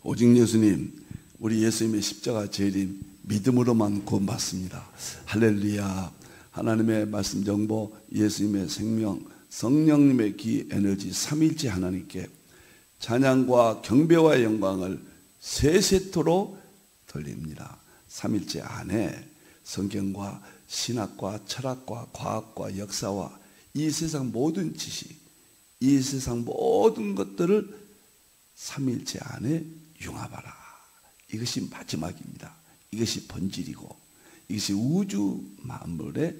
오직 예수님, 우리 예수님의 십자가 재림 믿음으로만 구원받습니다. 할렐루야. 하나님의 말씀 정보, 예수님의 생명, 성령님의 기 에너지 삼위일체 하나님께 찬양과 경배와 영광을 세세토록 돌립니다. 삼위일체 안에 성경과 신학과 철학과 과학과 역사와 이 세상 모든 지식, 이 세상 모든 것들을 삼위일체 안에 융합하라. 이것이 마지막입니다. 이것이 본질이고 이것이 우주 만물의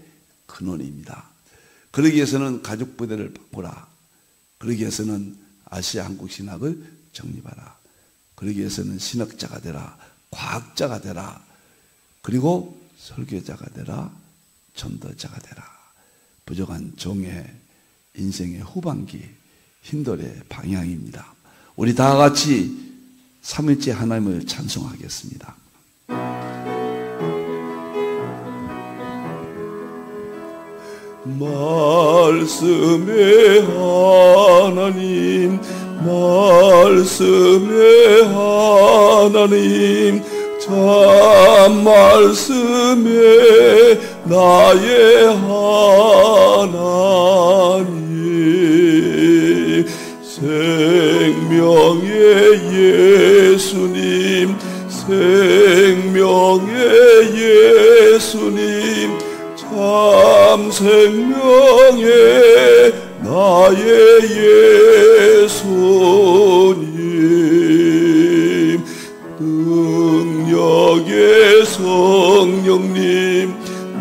근원입니다. 그러기 위해서는 가족 부대를 바꾸라. 그러기 위해서는 아시아 한국 신학을 정립하라. 그러기 위해서는 신학자가 되라. 과학자가 되라. 그리고 설교자가 되라. 전도자가 되라. 부족한 종의 인생의 후반기 힌돌의 방향입니다. 우리 다 같이 삼위일체 하나님을 찬송하겠습니다. 말씀의 하나님, 말씀의 하나님, 참 말씀의 나의 하나님, 생명의 예수님, 생명의 예수님, 참 생명의 나의 예수님, 능력의 성령님,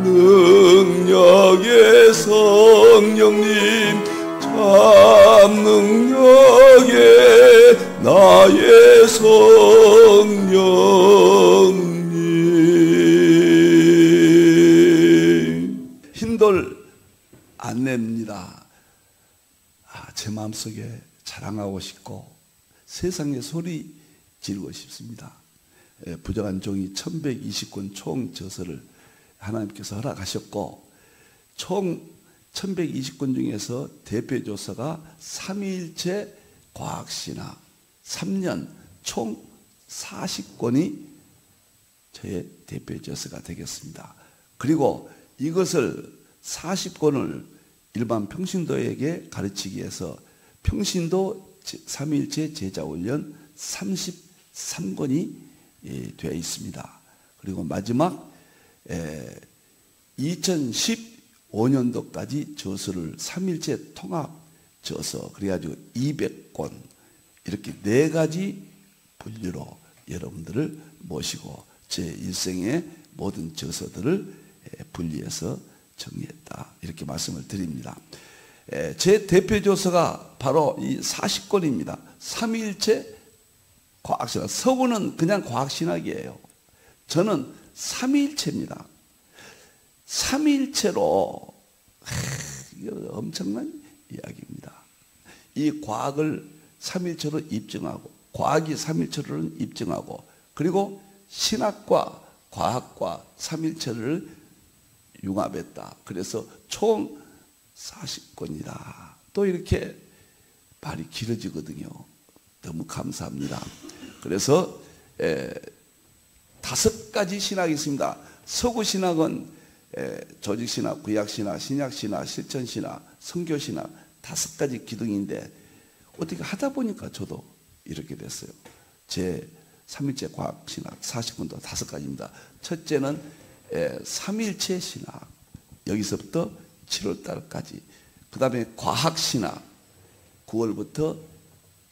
능력의 성령님, 참 능력의 나의 성령님. 힌돌 안내입니다. 제 마음속에 자랑하고 싶고 세상에 소리 지르고 싶습니다. 부족한 종이 1120권 총 저서를 하나님께서 허락하셨고 총 1120권 중에서 대표 저서가 삼위일체 과학신학 3년 총 40권이 저의 대표 저서가 되겠습니다. 그리고 이것을 40권을 일반 평신도에게 가르치기 위해서 평신도 삼위일체 제자훈련 33권이 되어 있습니다. 그리고 마지막 2015년도까지 저서를 삼위일체 통합 저서 그래가지고 200권 이렇게 4가지 분류로 여러분들을 모시고 제 일생의 모든 저서들을 분리해서 정리했다 이렇게 말씀을 드립니다. 제 대표 저서가 바로 이 40권입니다. 삼위일체 과학신학. 서구는 그냥 과학신학이에요. 저는 삼위일체입니다. 삼위일체로 이거 엄청난 이야기입니다. 이 과학을 삼위일체로 입증하고 과학이 삼위일체로는 입증하고 그리고 신학과 과학과 삼위일체를 융합했다. 그래서 총 40권이다. 또 이렇게 말이 길어지거든요. 너무 감사합니다. 그래서 5가지 신학이 있습니다. 서구 신학은 조직신학, 구약신학, 신약신학, 실천신학, 선교신학 5가지 기둥인데 어떻게 하다 보니까 저도 이렇게 됐어요. 제 삼위일체 과학신학 40권도 5가지입니다. 첫째는 삼위일체 신학 여기서부터 7월달까지 그 다음에 과학신학 9월부터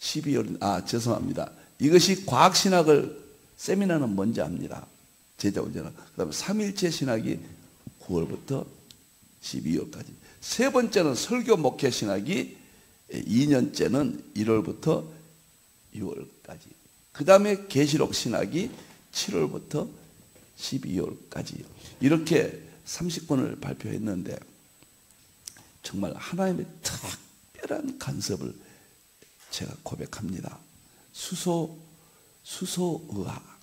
12월 죄송합니다. 이것이 과학신학을 세미나는 먼저 합니다. 제자훈련은. 그 다음에 삼위일체 신학이 9월부터 12월까지 세 번째는 설교 목회 신학이 2년째는 1월부터 6월까지 그 다음에 계시록 신학이 7월부터 12월까지 이렇게 30권을 발표했는데 정말 하나님의 특별한 간섭을 제가 고백합니다. 수소의학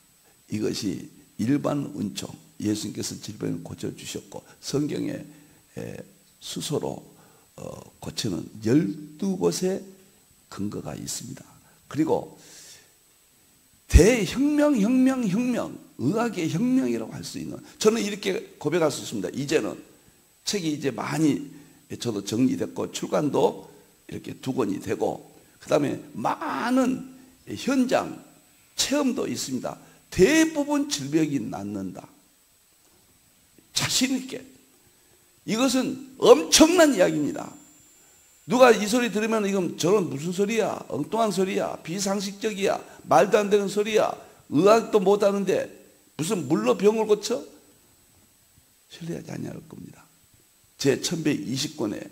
이것이 일반 은총 예수님께서 질병을 고쳐주셨고 성경에 수소로 고치는 12곳의 근거가 있습니다. 그리고 대혁명, 의학의 혁명이라고 할 수 있는, 저는 이렇게 고백할 수 있습니다. 이제는 책이 이제 많이 저도 정리됐고 출간도 이렇게 2권이 되고, 그 다음에 많은 현장 체험도 있습니다. 대부분 질병이 낫는다. 자신 있게. 이것은 엄청난 이야기입니다. 누가 이 소리 들으면 이건 저런 무슨 소리야, 엉뚱한 소리야, 비상식적이야, 말도 안 되는 소리야, 의학도 못하는데 무슨 물로 병을 고쳐? 신뢰하지 않을 겁니다. 제 1120권의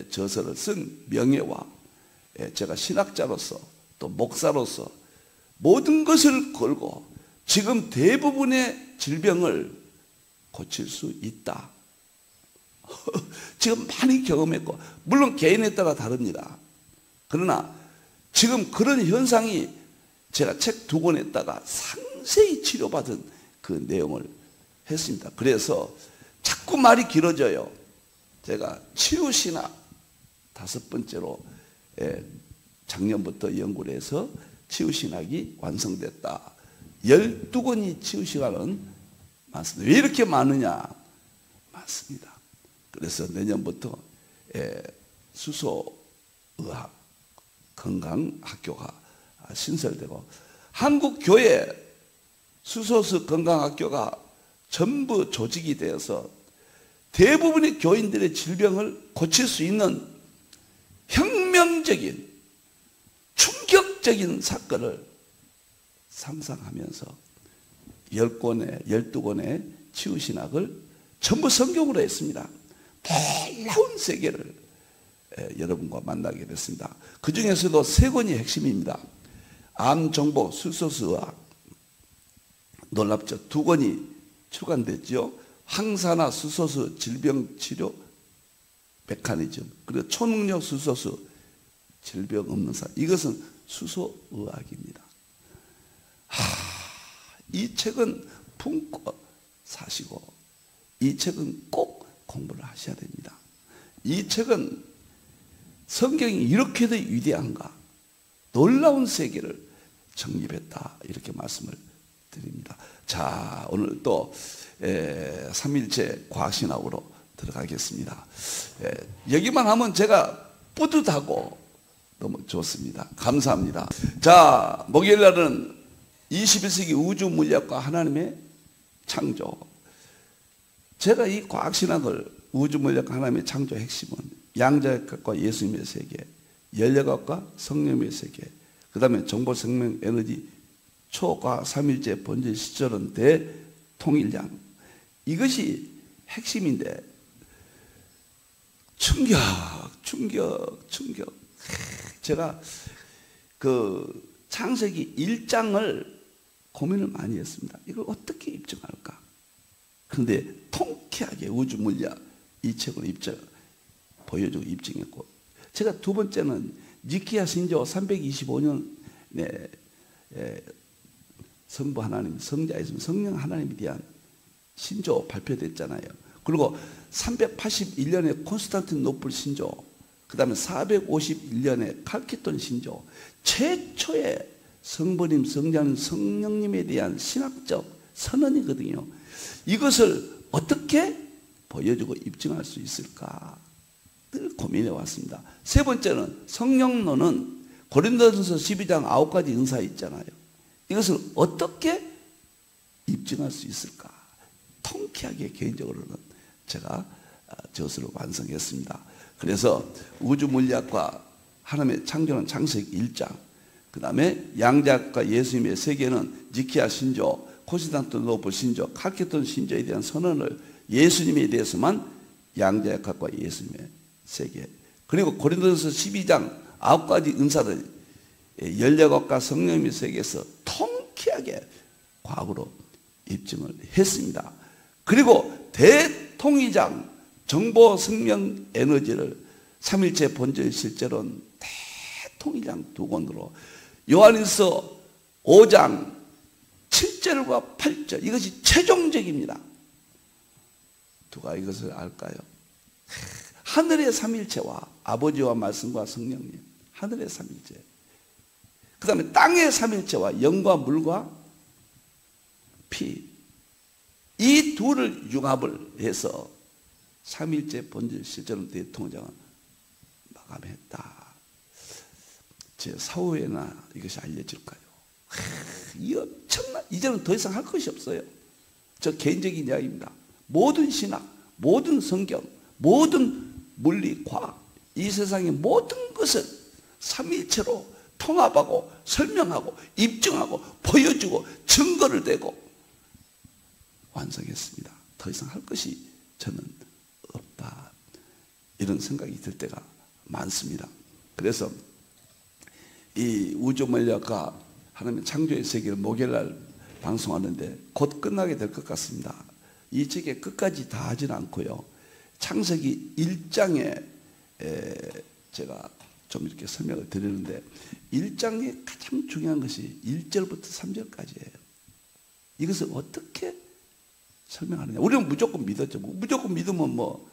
저서를 쓴 명예와 제가 신학자로서 또 목사로서 모든 것을 걸고 지금 대부분의 질병을 고칠 수 있다. 지금 많이 경험했고, 물론 개인에 따라 다릅니다. 그러나 지금 그런 현상이 제가 책 2권에다가 상세히 치료받은 그 내용을 했습니다. 그래서 자꾸 말이 길어져요. 제가 치유신학 5번째로 작년부터 연구를 해서 치유신학이 완성됐다. 12권이 치유신학은 많습니다. 왜 이렇게 많으냐? 많습니다. 그래서 내년부터 수소의학 건강학교가 신설되고, 한국교회 수소수 건강학교가 전부 조직이 되어서 대부분의 교인들의 질병을 고칠 수 있는 혁명적인 충격적인 사건을 상상하면서 12권의 치유신학을 전부 성경으로 했습니다. 놀라운 세계를 여러분과 만나게 됐습니다. 그 중에서도 3권이 핵심입니다. 암정보 술소수의학, 놀랍죠. 2권이 출간됐죠. 항산화 수소수 질병치료 메커니즘, 그리고 초능력 수소수 질병 없는 사, 이것은 수소의학입니다. 이 책은 품고 사시고 이 책은 꼭 공부를 하셔야 됩니다. 이 책은 성경이 이렇게도 위대한가, 놀라운 세계를 정립했다, 이렇게 말씀을 드립니다. 자, 오늘 또 3일째 과학신학으로 들어가겠습니다. 여기만 하면 제가 뿌듯하고 너무 좋습니다. 감사합니다. 자, 목요일 날은 21세기 우주 물리학과 하나님의 창조. 제가 이 과학신학을, 우주 물리학과 하나님의 창조 핵심은 양자역학과 예수님의 세계, 연력학과 성령의 세계, 그 다음에 정보, 생명, 에너지, 초과 3일째 번제 시절은 대통일량, 이것이 핵심인데 충격. 제가 그 창세기 1장을 고민을 많이 했습니다. 이걸 어떻게 입증할까? 그런데 통쾌하게 우주 물리학 이 책으로 보여주고 입증했고, 제가 2번째는 니케아 신조 325년에 성부 하나님, 성자 예수, 성령 하나님에 대한 신조 발표됐잖아요. 그리고 381년에 콘스탄티노플 신조, 그 다음에 451년에 칼케돈 신조, 최초의 성부님, 성자님, 성령님에 대한 신학적 선언이거든요. 이것을 어떻게 보여주고 입증할 수 있을까 늘 고민해 왔습니다. 3번째는 성령론은 고린도전서 12장 9가지 은사 있잖아요. 이것을 어떻게 입증할 수 있을까? 통쾌하게 개인적으로는 제가 저서를 완성했습니다. 그래서 우주 물리학과 하나님의 창조는 창세기 1장, 그 다음에 양자학과 예수님의 세계는 니케아 신조, 콘스탄티노플 신조, 칼케돈 신조에 대한 선언을, 예수님에 대해서만 양자역학과 예수님의 세계, 그리고 고린도전서 12장 9가지 은사를 연력학과 성령의 세계에서 통쾌하게 과학으로 입증을 했습니다. 그리고 대통일장 정보, 생명, 에너지를 3일째 본질 실제로는 대통일장 2권으로, 요한일서 5장 7절과 8절, 이것이 최종적입니다. 누가 이것을 알까요? 하늘의 삼일체와 아버지와 말씀과 성령님, 하늘의 삼일체. 그 다음에 땅의 삼일체와 영과 물과 피, 이 둘을 융합을 해서 삼일체 본질 실제로 대통령장은 마감했다. 제 사후에나 이것이 알려질까요? 이 엄청난, 이제는 더 이상 할 것이 없어요. 저 개인적인 이야기입니다. 모든 신학, 모든 성경, 모든 물리, 과학, 이 세상의 모든 것을 삼일체로 통합하고 설명하고 입증하고 보여주고 증거를 대고 완성했습니다. 더 이상 할 것이 저는 없다. 이런 생각이 들 때가 많습니다. 그래서 이 우주물리학과 하나님의 창조의 세계를 목요일날 방송하는데 곧 끝나게 될 것 같습니다. 이 책의 끝까지 다 하지는 않고요. 창세기 1장에 제가 좀 이렇게 설명을 드리는데 1장에 가장 중요한 것이 1절부터 3절까지예요. 이것을 어떻게 설명하느냐. 우리는 무조건 믿었죠. 무조건 믿으면 뭐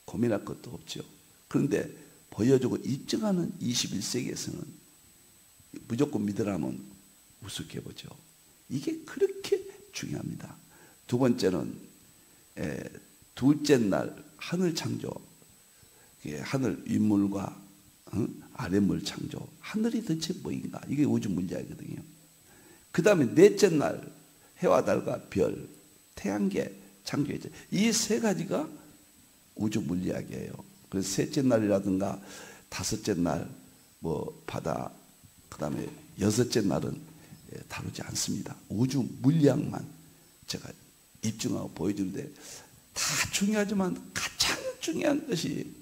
고민할 것도 없죠. 그런데 보여주고 입증하는 21세기에서는 무조건 믿으라면 우습게 보죠. 이게 그렇게 중요합니다. 두 번째는 둘째 날 하늘 창조, 하늘 윗물과 아랫물 창조, 하늘이 대체 뭐인가? 이게 우주 물리학이거든요. 그 다음에 넷째 날 해와 달과 별, 태양계 창조했죠. 이 세 가지가 우주 물리학이에요. 그래서 셋째 날이라든가 다섯째 날 뭐 바다, 그 다음에 여섯째 날은 다루지 않습니다. 우주 물리학만 제가 입증하고 보여주는데 다 중요하지만 가장 중요한 것이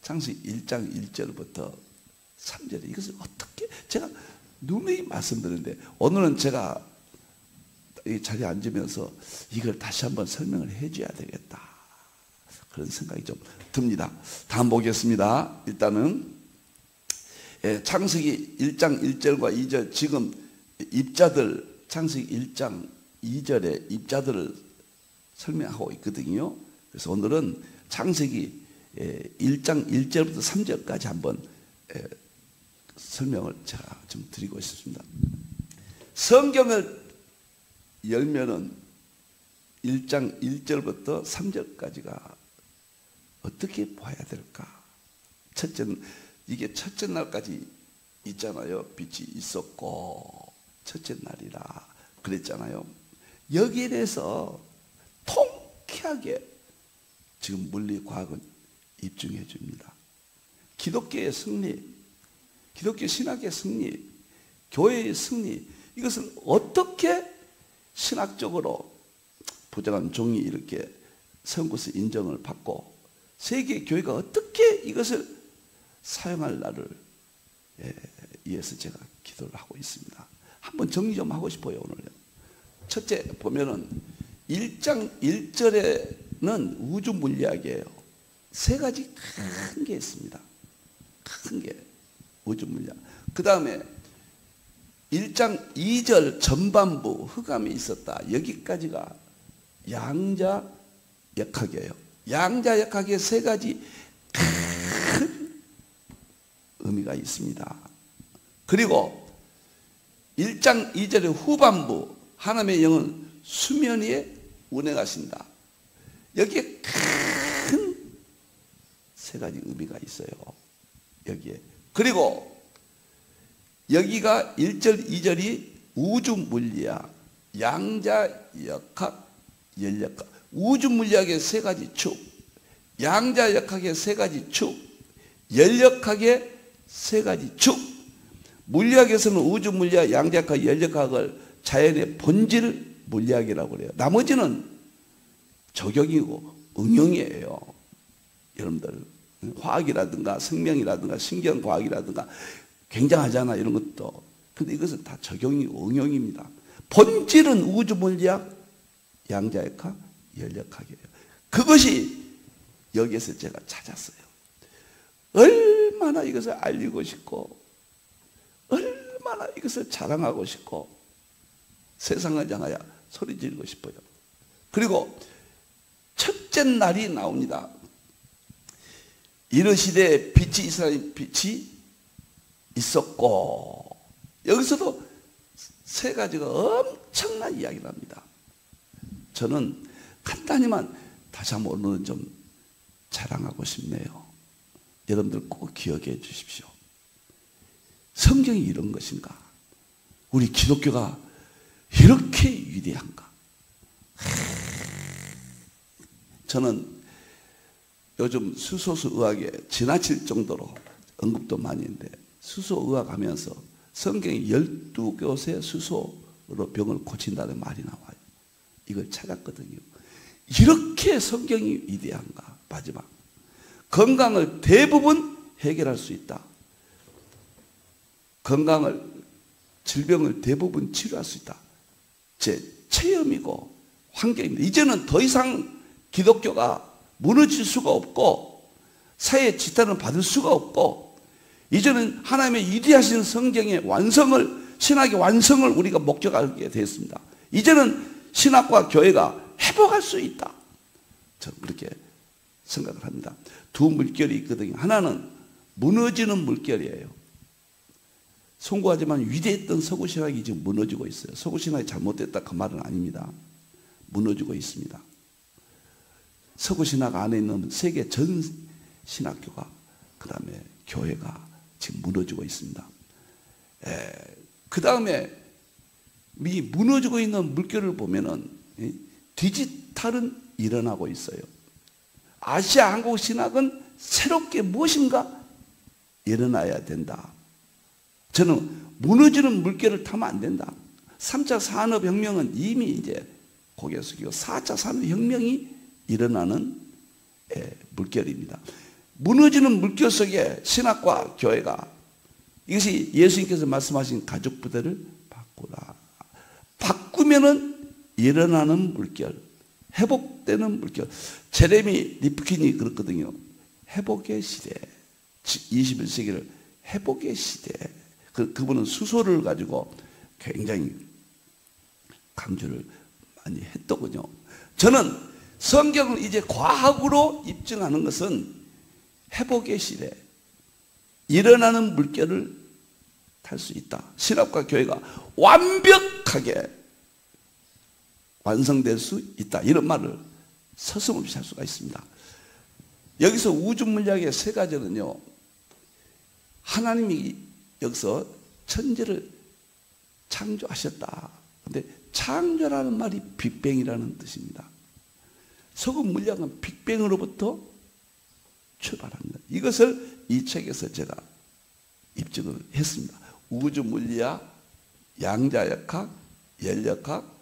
창세기 1장 1절부터 3절에 이것을 어떻게 제가 누누이 말씀드리는데 오늘은 제가 이 자리에 앉으면서 이걸 다시 한번 설명을 해줘야 되겠다. 그런 생각이 좀 듭니다. 다음 보겠습니다. 일단은 창세기 1장 1절과 2절 지금 입자들 창세기 1장 2절에 입자들을 설명하고 있거든요. 그래서 오늘은 창세기 1장 1절부터 3절까지 한번 설명을 제가 좀 드리고 싶습니다. 성경을 열면은 1장 1절부터 3절까지가 어떻게 봐야 될까? 첫째는 이게 첫째 날까지 있잖아요. 빛이 있었고 첫째 날이라 그랬잖아요. 여기에 대해서 통쾌하게 지금 물리과학은 입증해 줍니다. 기독교의 승리, 기독교 신학의 승리, 교회의 승리, 이것은 어떻게 신학적으로 부정한 종이 이렇게 세운것을 인정을 받고 세계 교회가 어떻게 이것을 사용할 날을 위해서 제가 기도를 하고 있습니다. 한번 정리 좀 하고 싶어요. 오늘요. 첫째 보면은 1장 1절에는 우주 물리학이에요. 세 가지 큰 게 있습니다. 큰 게 우주 물리학. 그 다음에 1장 2절 전반부 흑암이 있었다. 여기까지가 양자 역학이에요. 양자 역학의 세 가지 큰 의미가 있습니다. 그리고 1장 2절의 후반부 하나님의 영은 수면 위에 운행하신다. 여기에 큰 세 가지 의미가 있어요. 여기에. 그리고 여기가 1절 2절이 우주 물리학, 양자 역학, 열역학. 우주 물리학의 세 가지 축, 양자 역학의 세 가지 축, 열역학의 세 가지 축. 물리학에서는 우주 물리학, 양자 역학, 열역학을 자연의 본질 물리학이라고 그래요. 나머지는 적용이고 응용이에요. 여러분들 화학이라든가 생명이라든가 신경과학이라든가 굉장하잖아 이런 것도. 근데 이것은 다 적용이고 응용입니다. 본질은 우주 물리학, 양자 역학, 열역학이에요. 그것이 여기에서 제가 찾았어요. 얼마나 이것을 알리고 싶고 얼마나 이것을 자랑하고 싶고 세상을 향하여 소리 지르고 싶어요. 그리고 첫째 날이 나옵니다. 이르시되 빛이 있으라 빛이 있었고 여기서도 세 가지가 엄청난 이야기를 합니다. 저는 간단히만 다시 한번 오늘은 좀 자랑하고 싶네요. 여러분들 꼭 기억해 주십시오. 성경이 이런 것인가? 우리 기독교가 이렇게 위대한가? 저는 요즘 수소수 의학에 지나칠 정도로 언급도 많이 했는데, 수소의학 하면서 성경이 12곳의 수소로 병을 고친다는 말이 나와요. 이걸 찾았거든요. 이렇게 성경이 위대한가? 마지막 건강을 대부분 해결할 수 있다. 질병을 대부분 치료할 수 있다. 제 체험이고 환경입니다. 이제는 더 이상 기독교가 무너질 수가 없고 사회의 지탄을 받을 수가 없고, 이제는 하나님의 위대하신 성경의 완성을, 신학의 완성을 우리가 목적하게 되었습니다. 이제는 신학과 교회가 회복할 수 있다. 저는 그렇게 생각을 합니다. 두 물결이 있거든요. 하나는 무너지는 물결이에요. 송구하지만 위대했던 서구신학이 지금 무너지고 있어요. 서구신학이 잘못됐다 그 말은 아닙니다. 무너지고 있습니다. 서구신학 안에 있는 세계 전 신학교가, 그 다음에 교회가 지금 무너지고 있습니다. 그 다음에 이 무너지고 있는 물결을 보면은 디지털은 일어나고 있어요. 아시아 한국 신학은 새롭게 무엇인가 일어나야 된다. 저는 무너지는 물결을 타면 안 된다. 3차 산업혁명은 이미 이제 고개 숙이고 4차 산업혁명이 일어나는 물결입니다. 무너지는 물결 속에 신학과 교회가, 이것이 예수님께서 말씀하신 가족 부대를 바꾸라. 바꾸면은 일어나는 물결, 회복되는 물결. 제레미 리프킨이 그렇거든요. 회복의 시대, 21세기를 회복의 시대. 그분은 수소를 가지고 굉장히 강조를 많이 했더군요. 저는 성경을 이제 과학으로 입증하는 것은 회복의 시대, 일어나는 물결을 탈 수 있다. 신학과 교회가 완벽하게 완성될 수 있다. 이런 말을 서슴없이 할 수가 있습니다. 여기서 우주 물리학의 세 가지는요, 하나님이 여기서 천지를 창조하셨다. 근데 창조라는 말이 빅뱅이라는 뜻입니다. 서구 물리학은 빅뱅으로부터 출발합니다. 이것을 이 책에서 제가 입증을 했습니다. 우주 물리학, 양자역학, 열역학,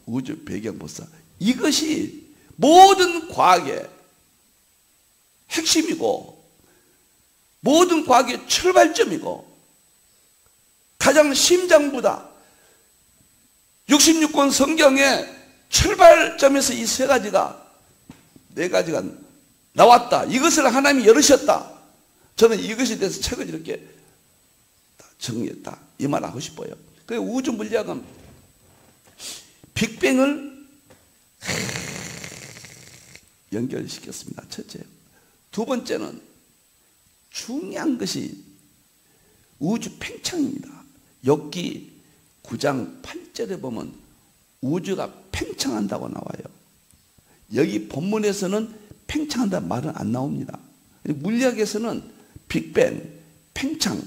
우주 배경보사, 이것이 모든 과학의 핵심이고 모든 과학의 출발점이고 가장 심장부다. 66권 성경의 출발점에서 이 세 가지가, 네 가지가 나왔다. 이것을 하나님이 열으셨다. 저는 이것에 대해서 책을 이렇게 정리했다. 이 말 하고 싶어요. 그래서 우주 물리학은 빅뱅을 연결시켰습니다. 첫째. 두 번째는 중요한 것이 우주 팽창입니다. 욥기 9장 8절에 보면 우주가 팽창한다고 나와요. 여기 본문에서는 팽창한다는 말은 안 나옵니다. 물리학에서는 빅뱅, 팽창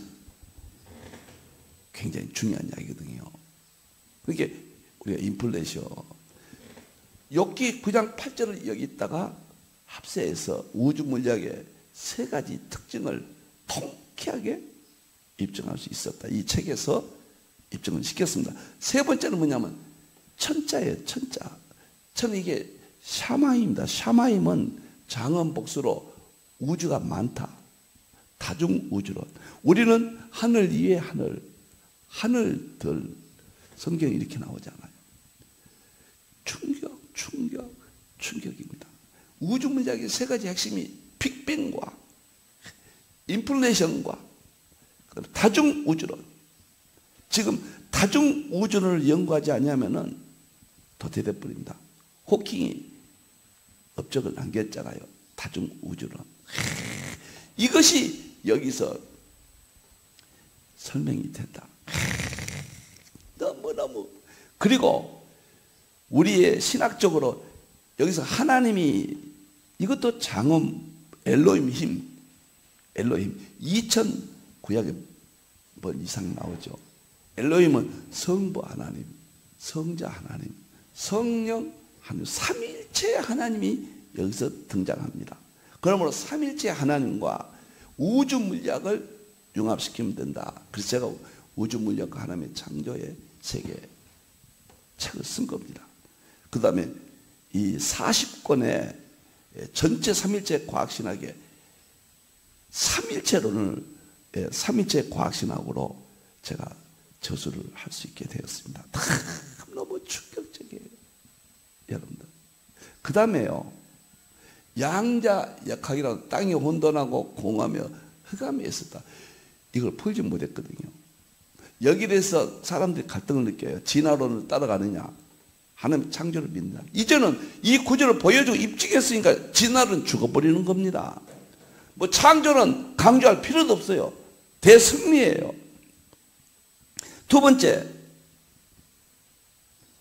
굉장히 중요한 이야기거든요. 그러니까 우리가 인플레이션, 욥기 9장 8절을 여기다가 합세해서 우주 물리학의 세 가지 특징을 통쾌하게 입증할 수 있었다. 이 책에서 입증을 시켰습니다. 세 번째는 뭐냐면 천자예요. 천자. 저는 이게 샤마임입니다. 샤마임은 장엄 복수로 우주가 많다. 다중우주론. 우리는 하늘 위에 하늘, 하늘들. 성경에 이렇게 나오잖아요. 충격입니다. 우주 물리학의 세 가지 핵심이 빅뱅과 인플레이션과 다중우주론. 지금 다중우주론을 연구하지 않으면은 도태돼버립니다. 호킹이 업적을 남겼잖아요. 다중우주론. 이것이 여기서 설명이 된다. 너무너무. 그리고 우리의 신학적으로 여기서 하나님이 이것도 장엄 엘로힘 힘, 엘로힘 2000 구약에 번 이상 나오죠. 엘로힘은 성부 하나님, 성자 하나님, 성령 하나님, 삼일체 하나님이 여기서 등장합니다. 그러므로 삼일체 하나님과 우주 물리학을 융합시키면 된다. 그래서 제가 우주 물리학과 하나님의 창조의 세계 책을 쓴 겁니다. 그 다음에 이 40권의 전체 삼일체 과학신학의 삼일체론을 삼일체 과학신학으로 제가 저술을 할 수 있게 되었습니다. 너무 충격적이에요, 여러분들. 그 다음에요, 양자역학이라는 땅이 혼돈하고 공하며 흑암에 있었다. 이걸 풀지 못했거든요. 여기에서 사람들이 갈등을 느껴요. 진화론을 따라가느냐, 하나님 창조를 믿느냐. 이제는 이 구조를 보여주고 입증했으니까 진화론 죽어버리는 겁니다. 뭐 창조는 강조할 필요도 없어요. 대승리예요. 두 번째,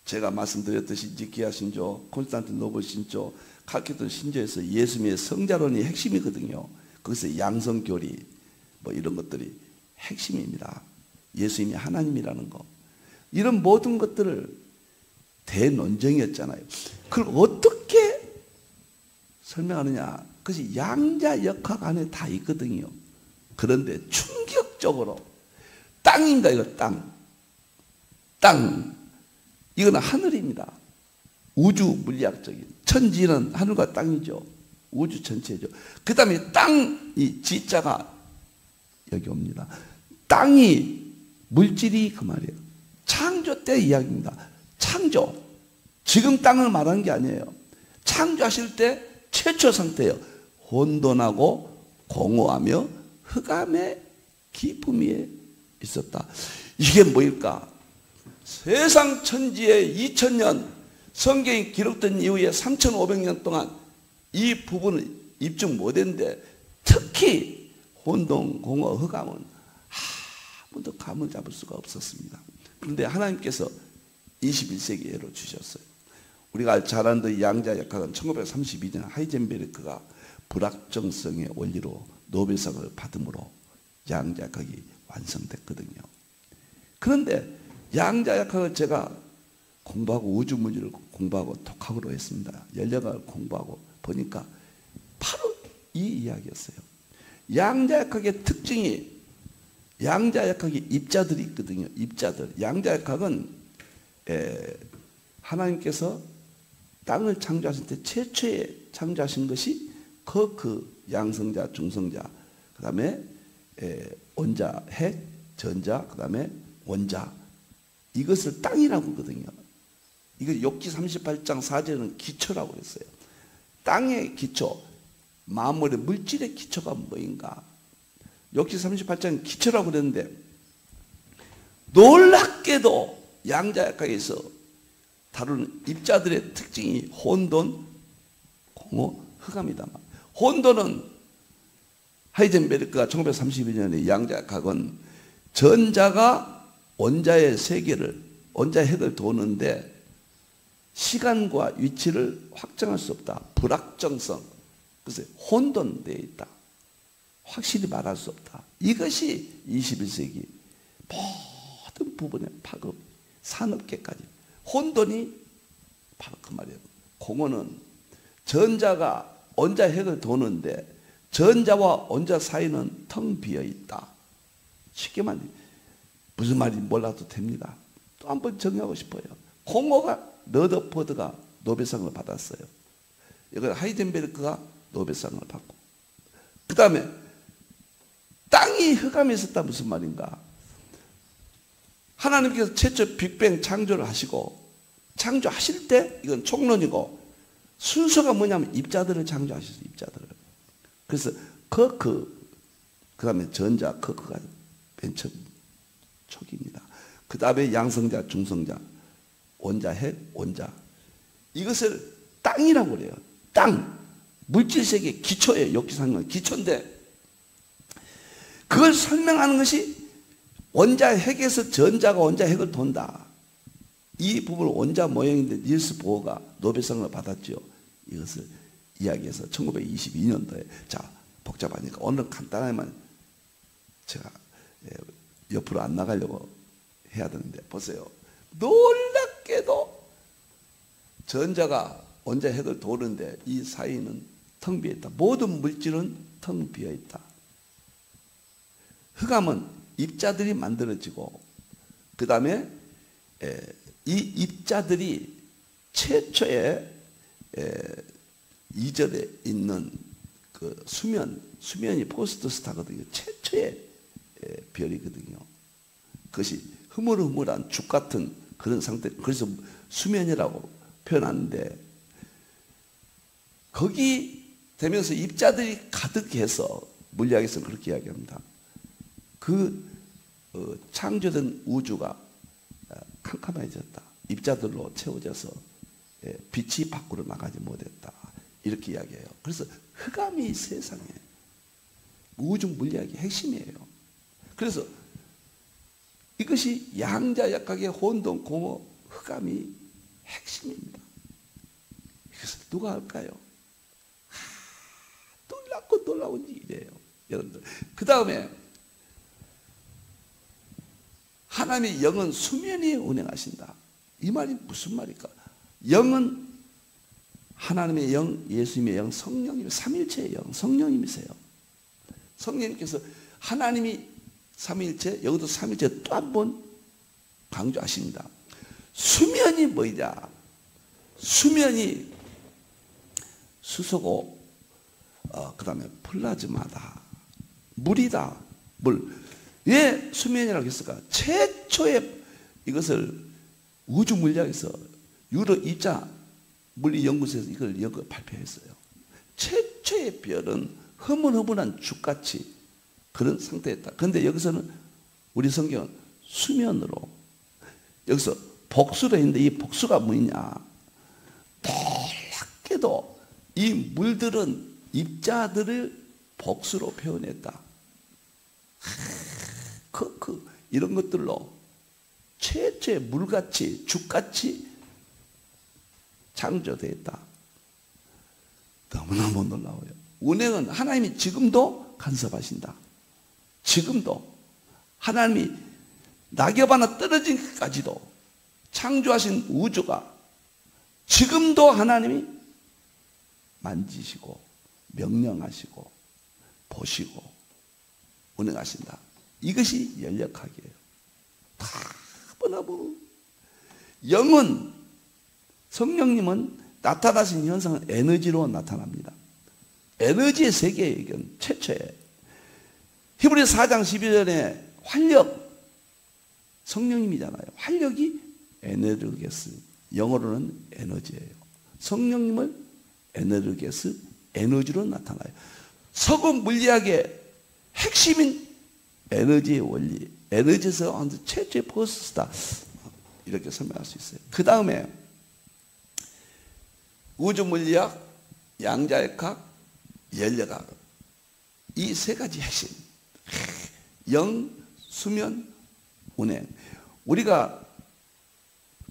제가 말씀드렸듯이 니케아 신조, 콘스탄티노플 신조, 칼케돈 신조에서 예수님의 성자론이 핵심이거든요. 거기서 양성교리 뭐 이런 것들이 핵심입니다. 예수님이 하나님이라는 거. 이런 모든 것들을 대논쟁이었잖아요. 그걸 어떻게 설명하느냐. 그것이 양자역학 안에 다 있거든요. 그런데 충격적으로 땅입니다. 이거 땅. 이거는 하늘입니다. 우주 물리학적인. 천지는 하늘과 땅이죠. 우주 전체죠. 그 다음에 땅이 지자가 여기 옵니다. 땅이 물질이 그 말이에요. 창조 때 이야기입니다. 창조. 지금 땅을 말하는 게 아니에요. 창조하실 때 최초 상태예요. 혼돈하고 공허하며 흑암의 깊음 위에 있었다. 이게 뭐일까? 세상 천지에 2000년 성경이 기록된 이후에 3500년 동안 이 부분을 입증 못했는데 특히 혼돈, 공허, 흑암은 아무도 감을 잡을 수가 없었습니다. 그런데 하나님께서 21세기에로 주셨어요. 우리가 잘 아는 양자역학은 1932년 하이젠베르크가 불확정성의 원리로 노벨상을 받음으로 양자역학이 완성됐거든요. 그런데 양자역학을 제가 공부하고 우주물리를 공부하고 독학으로 했습니다. 연력학을 공부하고 보니까 바로 이 이야기였어요. 양자역학의 특징이 양자역학의 입자들이 있거든요. 입자들. 양자역학은 하나님께서 땅을 창조하실 때 최초에 창조하신 것이 그 양성자, 중성자, 그 다음에 원자, 핵, 전자, 그 다음에 원자. 이것을 땅이라고 하거든요. 이거 욥기 38장 4절은 기초라고 했어요. 땅의 기초, 만물의 물질의 기초가 뭐인가? 욥기 38장 기초라고 그랬는데 놀랍게도 양자역학에서 다루는 입자들의 특징이 혼돈, 공허, 흑암이다. 혼돈은 하이젠베르크가 1932년에 양자역학은 전자가 원자의 세계를, 원자의 핵을 도는데 시간과 위치를 확정할 수 없다. 불확정성. 그래서 혼돈되어 있다. 확실히 말할 수 없다. 이것이 21세기 모든 부분의 파급, 산업계까지. 혼돈이 바로 그 말이에요. 공허는 전자가 원자 핵을 도는데 전자와 원자 사이는 텅 비어 있다. 쉽게 말해 무슨 말인지 몰라도 됩니다. 또 한 번 정리하고 싶어요. 공허가 러더포드가 노벨상을 받았어요. 이거 하이젠베르크가 노벨상을 받고. 그 다음에 땅이 흑암에 있었다 무슨 말인가? 하나님께서 최초 빅뱅 창조를 하시고 창조하실 때 이건 총론이고 순서가 뭐냐면 입자들을 창조하셨어요. 입자들을. 그래서 그 다음에 전자 커크가 맨 처음 초기입니다. 그 다음에 양성자, 중성자, 원자, 핵, 원자. 이것을 땅이라고 그래요. 땅. 물질세계의 기초예요. 욥기 3장 기초인데 그걸 설명하는 것이 원자 핵에서 전자가 원자 핵을 돈다. 이 부분을 원자 모형인데 닐스 보어가 노벨상을 받았죠. 이것을 이야기해서 1922년도에 자 복잡하니까 오늘은 간단하게만 제가 옆으로 안 나가려고 해야 되는데 보세요. 놀랍게도 전자가 원자 핵을 도는데 이 사이는 텅 비어 있다. 모든 물질은 텅 비어 있다. 흑암은 입자들이 만들어지고 그 다음에 이 입자들이 최초의 이전에 있는 그 수면이 포스트 스타거든요. 최초의 별이거든요. 그것이 흐물흐물한 죽 같은 그런 상태. 그래서 수면이라고 표현하는데 거기 되면서 입자들이 가득해서 물리학에서는 그렇게 이야기합니다. 그 창조된 우주가 캄캄해졌다. 입자들로 채워져서 빛이 밖으로 나가지 못했다. 이렇게 이야기해요. 그래서 흑암이 세상에 우주 물리학의 핵심이에요. 그래서 이것이 양자역학의 혼돈, 공허, 흑암이 핵심입니다. 이것을 누가 할까요? 놀랍고 놀라운 일이에요. 여러분들. 그 다음에 하나님의 영은 수면에 운행하신다. 이 말이 무슨 말일까? 영은 하나님의 영, 예수님의 영, 성령님, 삼일체의 영, 성령님이세요. 성령님께서 하나님이 삼일체, 여기도 삼일체 또 한 번 강조하십니다. 수면이 뭐냐? 수면이 수소고 그 다음에 플라즈마다. 물이다. 물. 왜 수면이라고 했을까? 최초의 이것을 우주 물리학에서 유럽 입자 물리연구소에서 이걸 발표했어요. 최초의 별은 흐물흐물한 죽같이 그런 상태였다. 그런데 여기서는 우리 성경은 수면으로 여기서 복수로 했는데 이 복수가 뭐냐? 놀랍게도 이 물들은 입자들을 복수로 표현했다. 이런 것들로 최초의 물같이 죽같이 창조되었다. 너무너무 놀라워요. 운행은 하나님이 지금도 간섭하신다. 지금도 하나님이 낙엽 하나 떨어진 것까지도 창조하신 우주가 지금도 하나님이 만지시고 명령하시고 보시고 운행하신다. 이것이 연력학이에요. 너무 영은 성령님은 나타나신 현상은 에너지로 나타납니다. 에너지의 세계의 의견 최초에 히브리서 4장 12절에 활력 성령님이잖아요. 활력이 에네르게스 영어로는 에너지예요. 성령님을 에네르게스 에너지로 나타나요. 서구 물리학의 핵심인 에너지의 원리 에너지에서 최초의 포스트다 이렇게 설명할 수 있어요. 그 다음에 우주 물리학, 양자역학, 연력학 이 세 가지 핵심 영, 수면, 운행. 우리가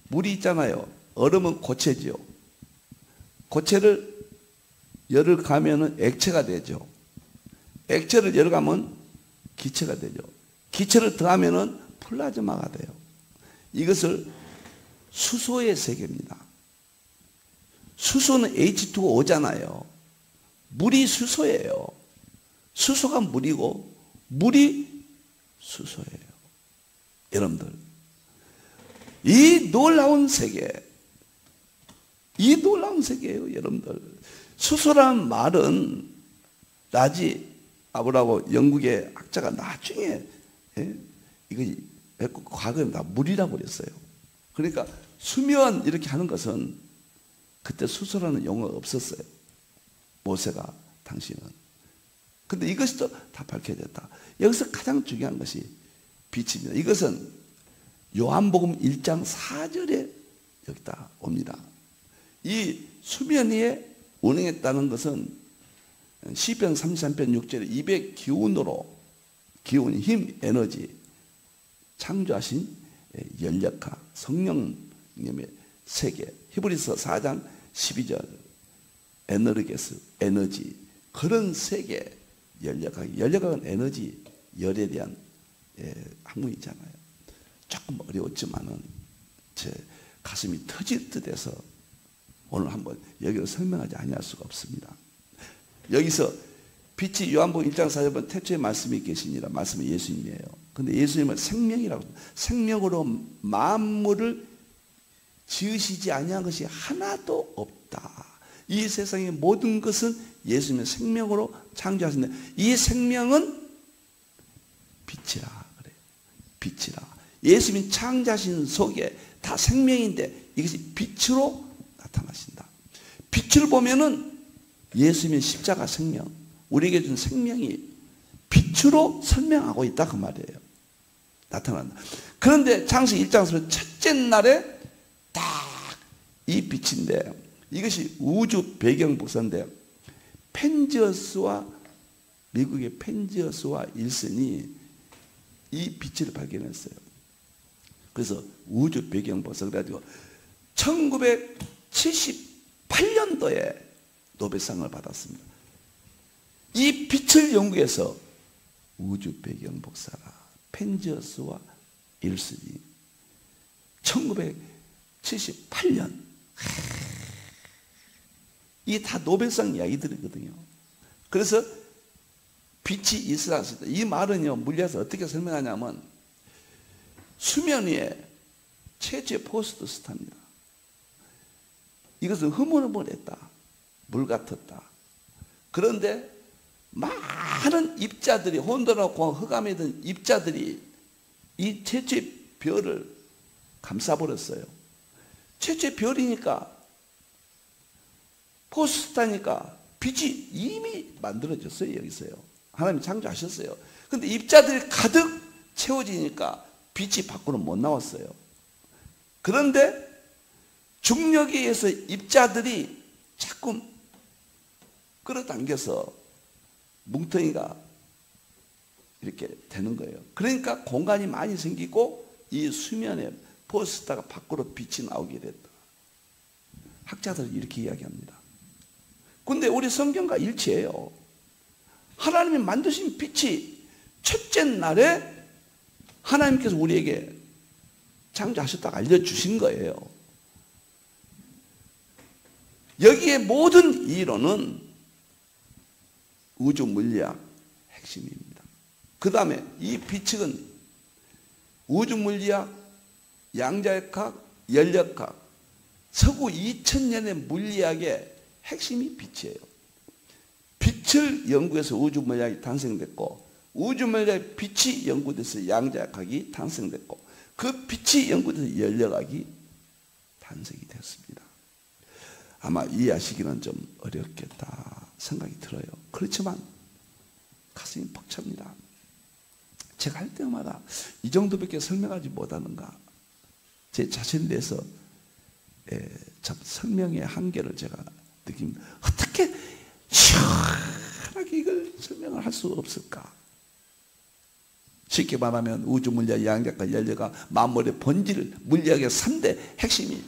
물이 있잖아요. 얼음은 고체지요. 고체를 열을 가면은 액체가 되죠. 액체를 열을 가면 기체가 되죠. 기체를 더하면은 플라즈마가 돼요. 이것을 수소의 세계입니다. 수소는 H2O잖아요. 물이 수소예요. 수소가 물이고 물이 수소예요. 여러분들 이 놀라운 세계 이 놀라운 세계예요. 여러분들 수소라는 말은 라지 아브라고 영국의 학자가 나중에 이거 과거에 다 물이라고 그랬어요. 그러니까 수면 이렇게 하는 것은 그때 수소라는 용어가 없었어요. 모세가 당시는. 근데 이것이 또 다 밝혀졌다. 여기서 가장 중요한 것이 빛입니다. 이것은 요한복음 1장 4절에 여기다 옵니다. 이 수면 위에 운행했다는 것은 시편 33편 6절에 입의 기운으로 기운, 힘, 에너지 창조하신 연력학, 성령님의 세계. 히브리서 4장 12절 에너르게스, 에너지, 그런 세계. 연력학은 에너지, 열에 대한 학문이잖아요. 조금 어려웠지만은 제 가슴이 터질 듯해서 오늘 한번 여기서 설명하지 아니할 수가 없습니다. 여기서 빛이 요한복음 1장 4절은 태초에 말씀이 계시니라. 말씀은 예수님이에요. 근데 예수님은 생명이라고, 생명으로 만물을 지으시지 아니한 것이 하나도 없다. 이 세상의 모든 것은 예수님의 생명으로 창조하신다. 이 생명은 빛이라 그래요. 빛이라. 예수님 창조하신 속에 다 생명인데 이것이 빛으로 나타나신다. 빛을 보면은 예수님의 십자가 생명, 우리에게 준 생명이 빛으로 설명하고 있다 그 말이에요. 나타난다. 그런데 창세기 1장에서 첫째 날에 딱 이 빛인데 이것이 우주 배경 복사인데 펜지어스와 미국의 펜지어스와 일슨이 이 빛을 발견했어요. 그래서 우주 배경 복사 그래가지고 1978년도에 노벨상을 받았습니다. 이 빛을 연구해서 우주 배경 복사가 펜지어스와 일슨이 1978년 이게 다 노벨상 이야기들이거든요. 그래서 빛이 있으라 했을 때 이 말은요 물리학에서 어떻게 설명하냐면 수면 위에 최초의 포스트 스타입니다. 이것은 흐물흐물했다. 물 같았다. 그런데 많은 입자들이 혼돈하고 공허 흑암에 든 입자들이 이 최초의 별을 감싸버렸어요. 최초의 별이니까 포스타니까 빛이 이미 만들어졌어요. 여기서요. 하나님이 창조하셨어요. 근데 입자들이 가득 채워지니까 빛이 밖으로 못 나왔어요. 그런데 중력에 의해서 입자들이 자꾸 끌어당겨서 뭉텅이가 이렇게 되는 거예요. 그러니까 공간이 많이 생기고 이 수면에 포스타가 밖으로 빛이 나오게 됐다. 학자들은 이렇게 이야기합니다. 근데 우리 성경과 일치해요. 하나님이 만드신 빛이 첫째 날에 하나님께서 우리에게 창조하셨다고 알려주신 거예요. 여기에 모든 이론은 우주 물리학 핵심입니다. 그 다음에 이 빛은 우주 물리학, 양자역학, 연력학, 서구 2000년의 물리학의 핵심이 빛이에요. 빛을 연구해서 우주 물리학이 탄생됐고 우주 물리학의 빛이 연구돼서 양자역학이 탄생됐고 그 빛이 연구돼서 연력학이 탄생이 됐습니다. 아마 이해하시기는 좀 어렵겠다 생각이 들어요. 그렇지만 가슴이 벅찹니다. 제가 할 때마다 이 정도밖에 설명하지 못하는가. 제 자신에 대해서 참 설명의 한계를 제가 느낍니다. 어떻게 시원하게 이걸 설명을 할 수 없을까? 쉽게 말하면 우주 물리학, 양자과 연력과 만물의 본질, 물리학의 3대 핵심이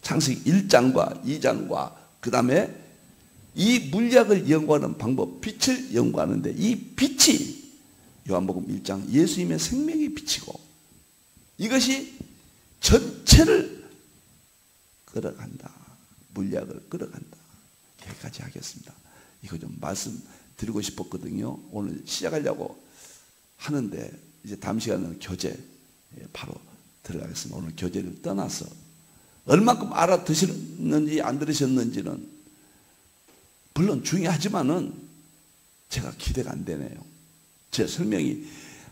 창세기 1장과 2장과 그 다음에 이 물리학을 연구하는 방법, 빛을 연구하는데 이 빛이 요한복음 1장 예수님의 생명의 빛이고 이것이 전체를 끌어간다. 물리학을 끌어간다. 여기까지 하겠습니다. 이거 좀 말씀드리고 싶었거든요. 오늘 시작하려고 하는데 이제 다음 시간에는 교재 바로 들어가겠습니다. 오늘 교재를 떠나서 얼마큼 알아듣셨는지 안 들으셨는지는 물론 중요하지만은 제가 기대가 안 되네요. 제 설명이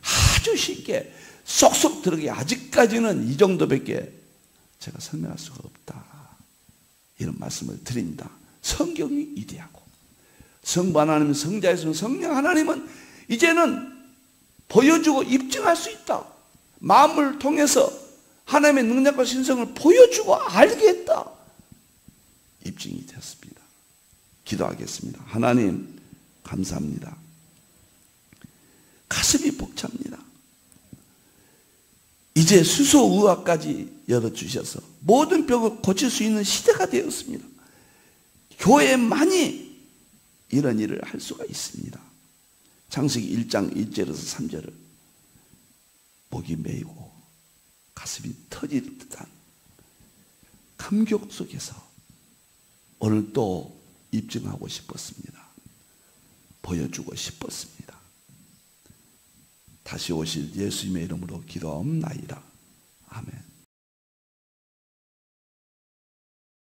아주 쉽게 쏙쏙 들어가게 아직까지는 이 정도밖에 제가 설명할 수가 없다. 이런 말씀을 드립니다. 성경이 위대하고 성부 하나님, 성자 예수, 성령 하나님은 이제는 보여주고 입증할 수 있다. 마음을 통해서 하나님의 능력과 신성을 보여주고 알게 했다. 입증이 되었습니다. 기도하겠습니다. 하나님 감사합니다. 가슴이 벅찹니다. 이제 수소의학까지 열어주셔서 모든 병을 고칠 수 있는 시대가 되었습니다. 교회만이 이런 일을 할 수가 있습니다. 창세기 1장 1절에서 3절을 목이 메이고 가슴이 터질 듯한 감격 속에서 오늘 또 입증하고 싶었습니다. 보여주고 싶었습니다. 다시 오실 예수님의 이름으로 기도하옵나이다. 아멘.